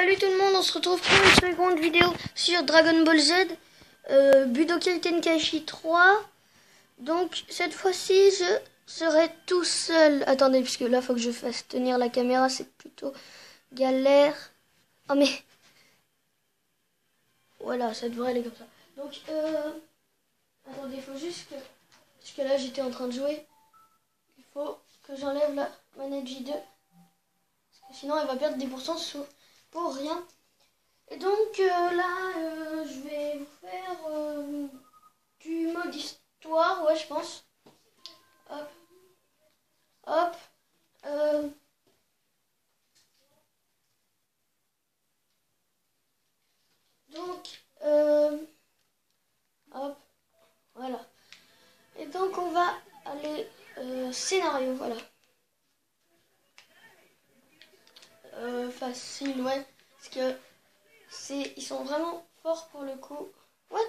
Salut tout le monde, on se retrouve pour une seconde vidéo sur Dragon Ball Z, Budokai Tenkaichi 3. Donc cette fois-ci je serai tout seul. Attendez, puisque là faut que je fasse tenir la caméra, c'est plutôt galère. Oh mais voilà, ça devrait aller comme ça. Donc attendez, il faut juste que, parce que là j'étais en train de jouer, il faut que j'enlève la manette J2, parce que sinon elle va perdre des pourcents pour rien. Et donc là, je vais vous faire du mode histoire, ouais, je pense. Hop, hop. Donc, hop, voilà. Et donc on va aller scénario, voilà. Facile, ouais, parce que ils sont vraiment forts pour le coup. What?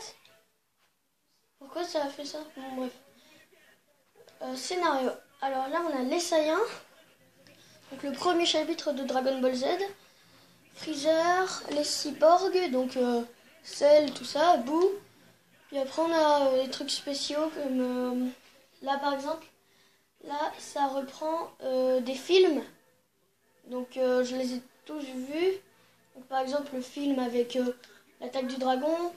Pourquoi ça a fait ça? Bon, bref. Scénario. Alors là, on a les Saiyans. Donc le premier chapitre de Dragon Ball Z. Freezer, les cyborgs, donc Cell, tout ça, Boo. Puis après, on a des trucs spéciaux comme là, par exemple. Là, ça reprend des films. Donc je les ai tous vus. Donc, par exemple, le film avec l'attaque du dragon,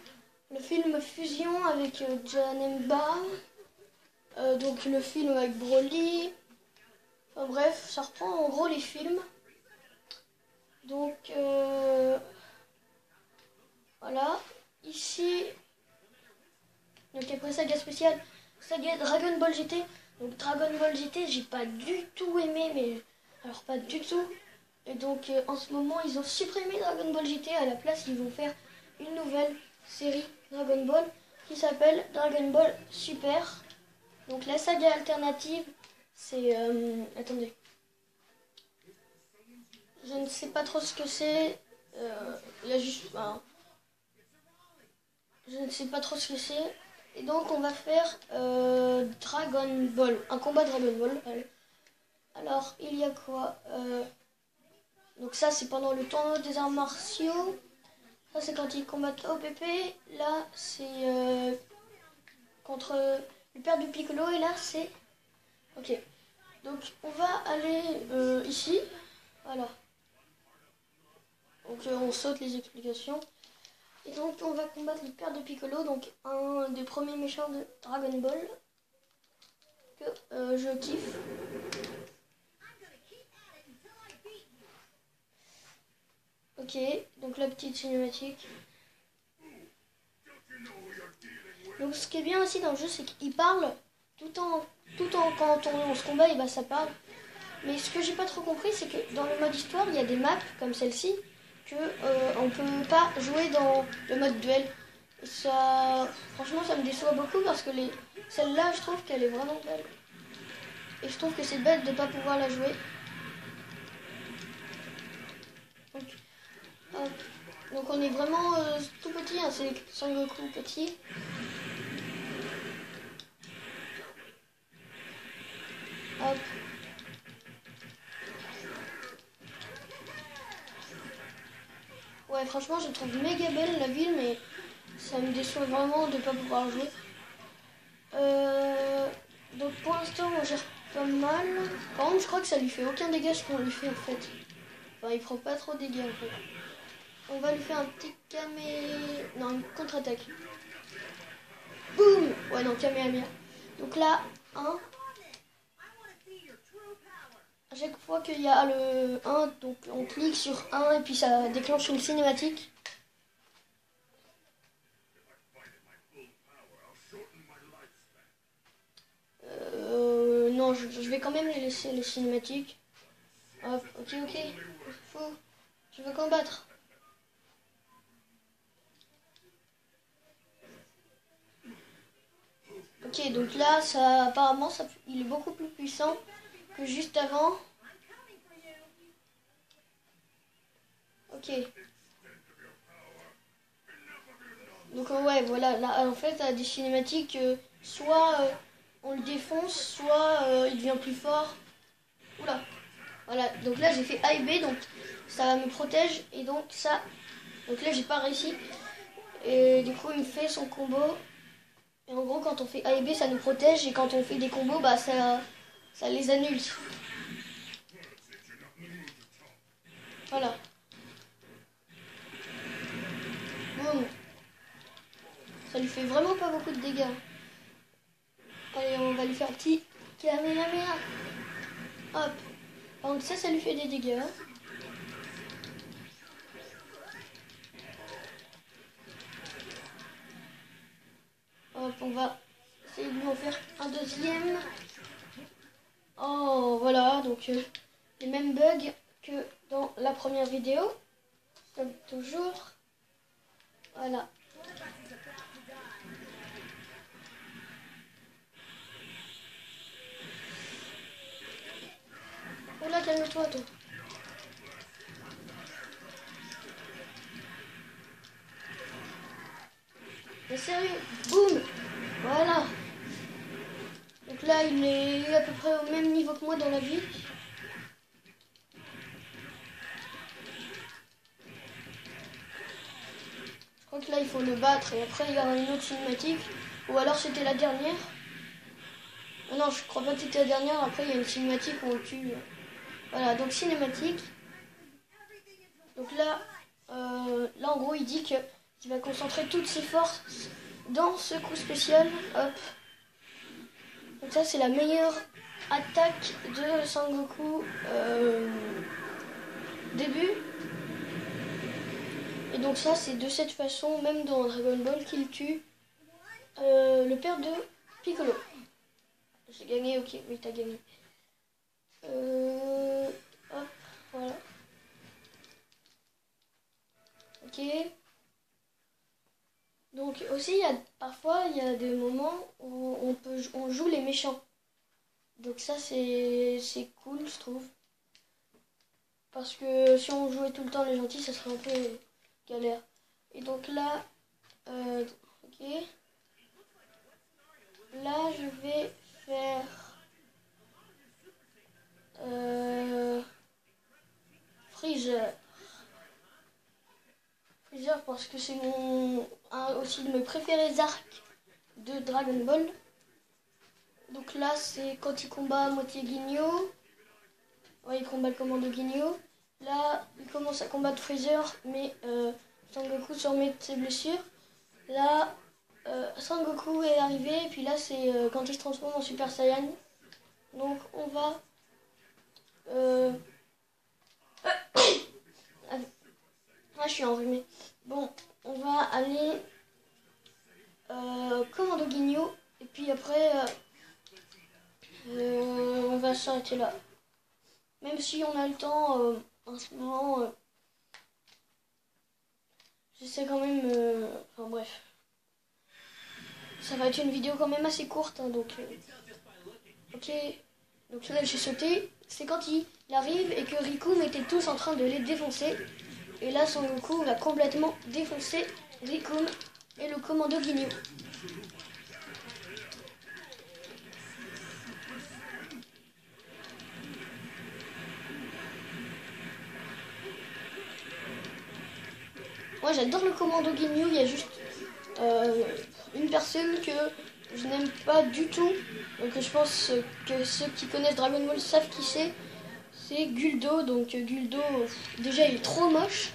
le film Fusion avec Janemba, donc le film avec Broly. Enfin, bref, ça reprend en gros les films. Donc voilà, ici, donc après saga spéciale, saga Dragon Ball GT. Donc Dragon Ball GT, j'ai pas du tout aimé, mais alors pas du tout. Et donc en ce moment, ils ont supprimé Dragon Ball GT. À la place, ils vont faire une nouvelle série Dragon Ball qui s'appelle Dragon Ball Super. Donc la saga alternative, c'est... attendez. Je ne sais pas trop ce que c'est. Il y a juste... je ne sais pas trop ce que c'est. Et donc on va faire Dragon Ball. Un combat Dragon Ball. Alors, il y a quoi donc ça, c'est pendant le tournoi des arts martiaux. Ça, c'est quand ils combattent OPP. Là, c'est contre le père du Piccolo. Et là, c'est... Ok. Donc, on va aller ici. Voilà. Donc, on saute les explications. Et donc, on va combattre le père de Piccolo. Donc, un des premiers méchants de Dragon Ball. Que je kiffe. Ok, donc la petite cinématique. Donc ce qui est bien aussi dans le jeu, c'est qu'il parle tout en quand on se combat, et bah ça parle. Mais ce que j'ai pas trop compris, c'est que dans le mode histoire, il y a des maps comme celle-ci que on peut pas jouer dans le mode duel. Et ça, franchement, ça me déçoit beaucoup parce que celle-là, je trouve qu'elle est vraiment belle. Et je trouve que c'est bête de pas pouvoir la jouer. Donc on est vraiment tout petit, hein, c'est Sangoku petit. Hop. Ouais, franchement, je trouve méga belle la ville, mais ça me déçoit vraiment de ne pas pouvoir jouer. Donc pour l'instant, on gère pas mal. Par contre, je crois que ça lui fait aucun dégât ce qu'on lui fait en fait. Enfin, il prend pas trop de dégâts en fait. On va lui faire un petit non, une contre-attaque. Boum. Ouais, non, Kamehameha. Donc là, 1. À chaque fois qu'il y a le 1, donc on clique sur 1 et puis ça déclenche une cinématique. Non, je vais quand même les laisser les cinématiques. Hop, ok, je veux combattre. Ok, donc là, apparemment, il est beaucoup plus puissant que juste avant. Ok. Donc ouais, voilà, là, en fait, à des cinématiques, soit on le défonce, soit il devient plus fort. Oula. Voilà, donc là j'ai fait A et B, donc ça me protège. Et donc ça, donc là j'ai pas réussi. Et du coup il me fait son combo. Et en gros quand on fait A et B ça nous protège. Et quand on fait des combos, bah ça les annule. Voilà. Boum. Ça lui fait vraiment pas beaucoup de dégâts. Allez, on va lui faire un petit Kamehameha. Hop. Par contre, ça lui fait des dégâts. Hop, on va essayer de lui en faire un deuxième. Oh, voilà. Donc, les mêmes bugs que dans la première vidéo. Comme toujours. Voilà. Oh là, calme-toi, toi. Mais sérieux, boum. Voilà. Donc là, il est à peu près au même niveau que moi dans la vie. Je crois que là, il faut le battre et après, il y aura une autre cinématique. Ou alors, c'était la dernière. Oh non, je crois pas que c'était la dernière. Après, il y a une cinématique où on tue. Voilà, donc cinématique. Donc là, là en gros, il dit qu'il va concentrer toutes ses forces dans ce coup spécial. Hop. Donc ça, c'est la meilleure attaque de Sangoku début. Et donc ça, c'est de cette façon, même dans Dragon Ball, qu'il tue le père de Piccolo. J'ai gagné, ok, oui, t'as gagné. Hop, voilà. Ok. Donc aussi, parfois, il y a des moments où on joue les méchants. Donc ça, c'est cool, je trouve. Parce que si on jouait tout le temps les gentils, ça serait un peu galère. Et donc là, ok. Là, je vais faire Freezer. Freezer parce que c'est aussi de mes préférés arcs de Dragon Ball. Donc là, c'est quand il combat à moitié Guignol. Ouais, il combat le commando Guignol. Là, il commence à combattre Freezer, mais Sangoku se remet de ses blessures. Là, Sangoku est arrivé, et puis là, c'est quand il se transforme en Super Saiyan. Donc, on va... Ah, je suis enrhumée. Bon, on va aller commando Guignol, et puis après, on va s'arrêter là. Même si on a le temps, en ce moment, j'essaie quand même... enfin bref. Ça va être une vidéo quand même assez courte, hein, donc... ok. Donc là, j'ai sauté. C'est quand il arrive et que Riku était tous en train de les défoncer. Et là, Son Goku va complètement défoncer Riku et le commando Guignol. Moi, j'adore le commando Guignol. Il y a juste une personne que je n'aime pas du tout. Donc je pense que ceux qui connaissent Dragon Ball savent qui c'est. C'est Guldo. Donc Guldo, déjà, il est trop moche.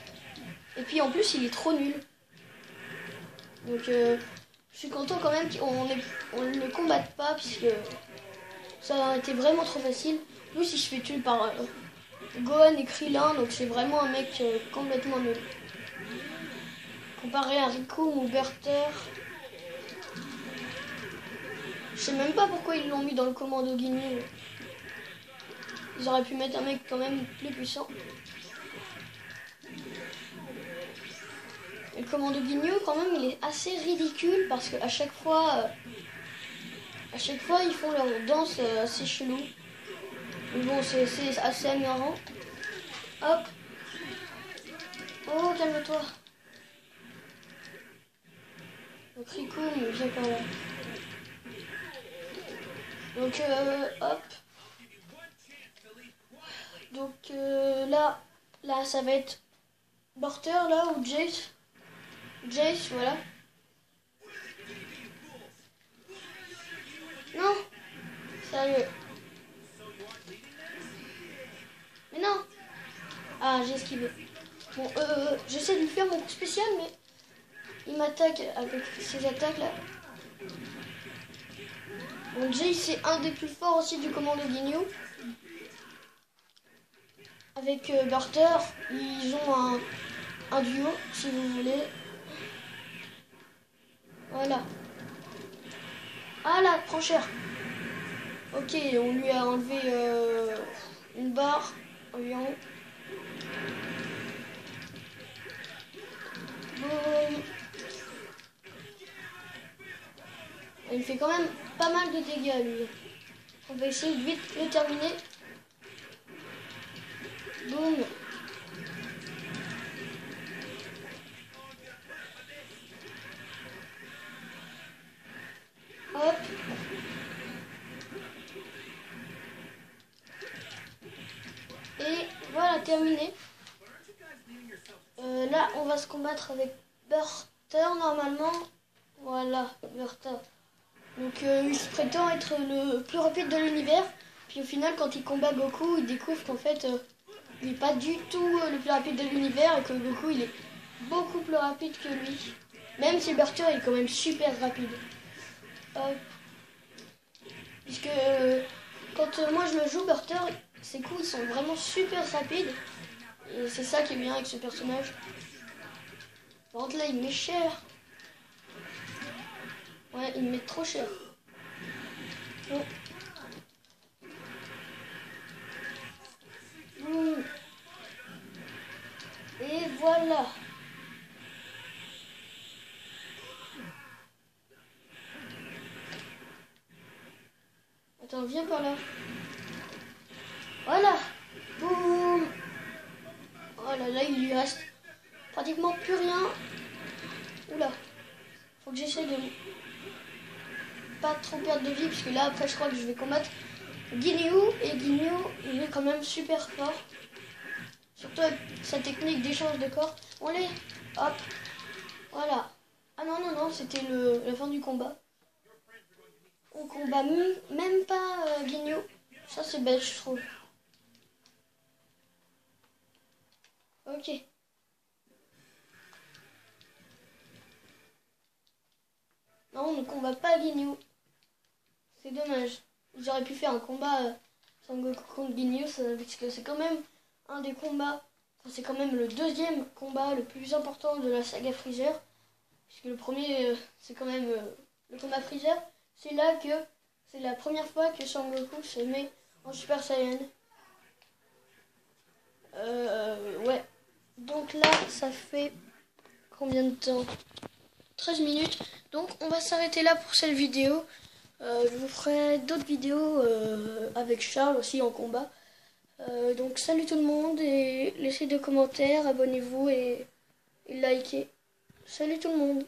Et puis en plus, il est trop nul. Donc je suis content quand même qu'on ne le combatte pas, puisque ça a été vraiment trop facile. Plus il se fait tuer par Gohan et Krillin, donc c'est vraiment un mec complètement nul. Comparé à Riku ou Berter, je sais même pas pourquoi ils l'ont mis dans le commando Guignol. Ils auraient pu mettre un mec quand même plus puissant. Et le commando Guignol, quand même, il est assez ridicule parce qu'à chaque fois, ils font leur danse assez chelou. Mais bon, c'est assez amusant. Hop. Oh, calme-toi. Donc Riku, mais viens par là. Donc, hop. Donc là, ça va être Barter là ou Jace. Jace, voilà. Non, sérieux. Mais non. Ah, j'ai esquivé. Bon, j'essaie de lui faire mon coup spécial, mais il m'attaque avec ses attaques là. Bon, Jace c'est un des plus forts aussi du commando Ginyu. Avec Barter, ils ont un duo, si vous voulez. Voilà. Ah là, prends cher. Ok, on lui a enlevé une barre environ. Boum. Il fait quand même pas mal de dégâts lui. On va essayer de vite le terminer. Boum. Hop. Et voilà, terminé. Là, on va se combattre avec Barter normalement. Voilà, Barter. Donc, il se prétend être le plus rapide de l'univers. Puis au final, quand il combat Goku, il découvre qu'en fait, il n'est pas du tout le plus rapide de l'univers et que Goku, il est beaucoup plus rapide que lui. Même si Barter est quand même super rapide. Puisque quand moi je le joue, Barter, ses coups ils sont vraiment super rapides. Et c'est ça qui est bien avec ce personnage. Par contre là il met cher. Ouais, il met trop cher. Bon. Et voilà. Attends, viens par là. Voilà. Boum. Oh là là, il lui reste pratiquement plus rien. Oula. Faut que j'essaie de pas trop perdre de vie, parce que là après je crois que je vais combattre Ginyu. Et Ginyu, il est quand même super fort. Surtout avec sa technique d'échange de corps. On les... Hop. Voilà. Ah non, non, non, c'était la fin du combat. On combat même pas Ginyu. Ça c'est bête, je trouve. Ok. Non, on ne combat pas Ginyu. C'est dommage. J'aurais pu faire un combat Sangoku contre Ginyu, parce que c'est quand même un des combats. Enfin, c'est quand même le deuxième combat le plus important de la saga Freezer. Puisque le premier, c'est quand même le combat Freezer. C'est là que c'est la première fois que Sangoku se met en Super Saiyan. Ouais. Donc là, ça fait combien de temps? 13 minutes. Donc on va s'arrêter là pour cette vidéo. Je vous ferai d'autres vidéos avec Charles aussi en combat. Donc salut tout le monde et laissez des commentaires, abonnez-vous et likez. Salut tout le monde.